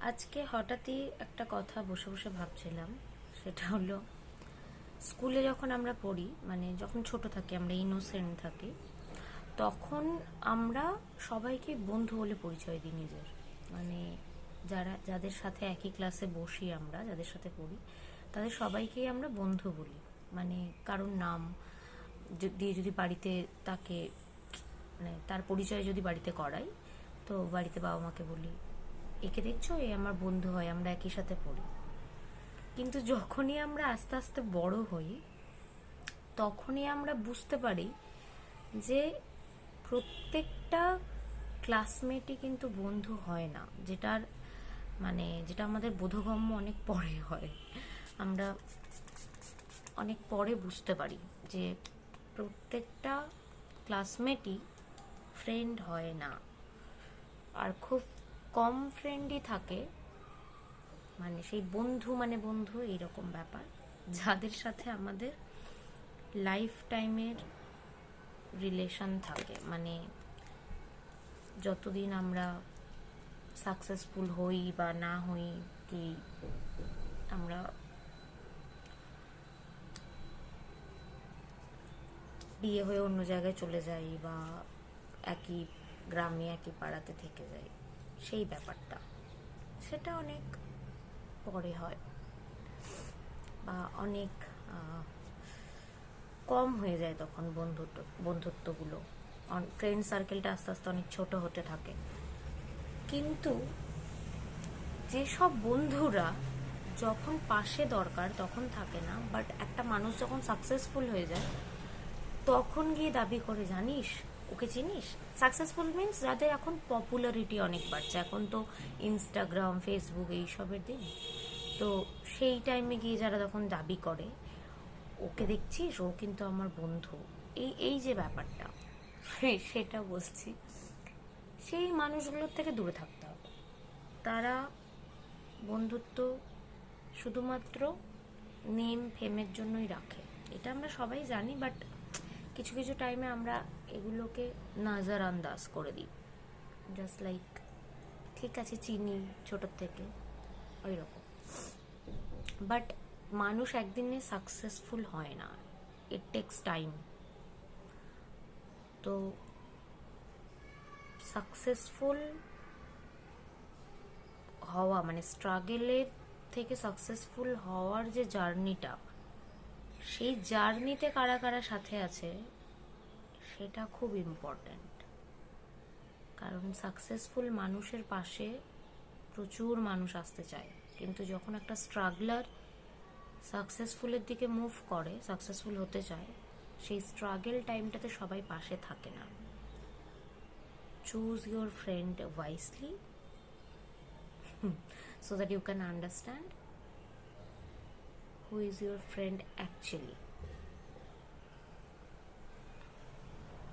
আজকে হঠাৎই একটা কথা বসে বসে ভাবছিলাম। সেটা হলো, স্কুলে যখন আমরা পড়ি, মানে যখন ছোট থাকি, আমরা ইনোসেন্ট থাকি, তখন আমরা সবাইকে বন্ধু বলে পরিচয় দিই নিজের। মানে যাদের সাথে একই ক্লাসে বসি, আমরা যাদের সাথে পড়ি, তাদের সবাইকেই আমরা বন্ধু বলি। মানে কারোর নাম দিয়ে যদি বাড়িতে তাকে, মানে তার পরিচয় যদি বাড়িতে করাই, তো বাড়িতে বাবা মাকে বলি, একে দেখছো, এ আমার বন্ধু হয়, আমরা একই সাথে পড়ি। কিন্তু যখনই আমরা আস্তে আস্তে বড় হই, তখনই আমরা বুঝতে পারি যে প্রত্যেকটা ক্লাসমেটই কিন্তু বন্ধু হয় না। যেটা আমাদের বোধগম্য অনেক পরে হয়। আমরা অনেক পরে বুঝতে পারি যে প্রত্যেকটা ক্লাসমেটই ফ্রেন্ড হয় না। আর খুব কম ফ্রেন্ডই থাকে, মানে সেই বন্ধু মানে বন্ধু এইরকম ব্যাপার, যাদের সাথে আমাদের লাইফ টাইমের রিলেশন থাকে। মানে যতদিন আমরা সাকসেসফুল হই বা না হই, কি আমরা বিয়ে হয়ে অন্য জায়গায় চলে যাই বা একই গ্রামে একই পাড়াতে থেকে যাই, সেই ব্যাপারটা সেটা অনেক পরে হয় বা অনেক কম হয়ে যায় তখন বন্ধুত্বগুলো। ফ্রেন্ড সার্কেলটা আস্তে আস্তে অনেক ছোট হতে থাকে। কিন্তু যেসব বন্ধুরা যখন পাশে দরকার তখন থাকে না, বাট একটা মানুষ যখন সাকসেসফুল হয়ে যায় তখন গিয়ে দাবি করে, জানিস, ওকে চিনিস। সাকসেসফুল মিনস যাদের এখন পপুলারিটি অনেক বাড়ছে, এখন তো ইনস্টাগ্রাম, ফেসবুক এইসবের দিন। তো সেই টাইমে গিয়ে যারা তখন দাবি করে, ওকে দেখছিস, ও কিন্তু আমার বন্ধু, এই এই যে ব্যাপারটা, সেটা বলছি, সেই মানুষগুলোর থেকে দূরে থাকতে হবে। তারা বন্ধুত্ব শুধুমাত্র নেম ফেমের জন্যই রাখে, এটা আমরা সবাই জানি। বাট কিছু কিছু টাইমে আমরা এগুলোকে নজর আন্দাজ করে দিই, জাস্ট লাইক ঠিক আছে চিনি ছোটোর থেকে, ওই রকম। বাট মানুষ একদিনে সাকসেসফুল হয় না, ইট টেক্স টাইম। তো সাকসেসফুল হওয়া মানে স্ট্রাগলের থেকে সাকসেসফুল হওয়ার যে জার্নিটা, সেই জার্নিতে কারা কারা সাথে আছে সেটা খুব ইম্পর্ট্যান্ট। কারণ সাকসেসফুল মানুষের পাশে প্রচুর মানুষ আসতে চায়, কিন্তু যখন একটা স্ট্রাগলার সাকসেসফুলের দিকে মুভ করে, সাকসেসফুল হতে চায়, সেই স্ট্রাগল টাইমটাতে সবাই পাশে থাকে না। Choose your friend wisely so that you can understand who is your friend actually.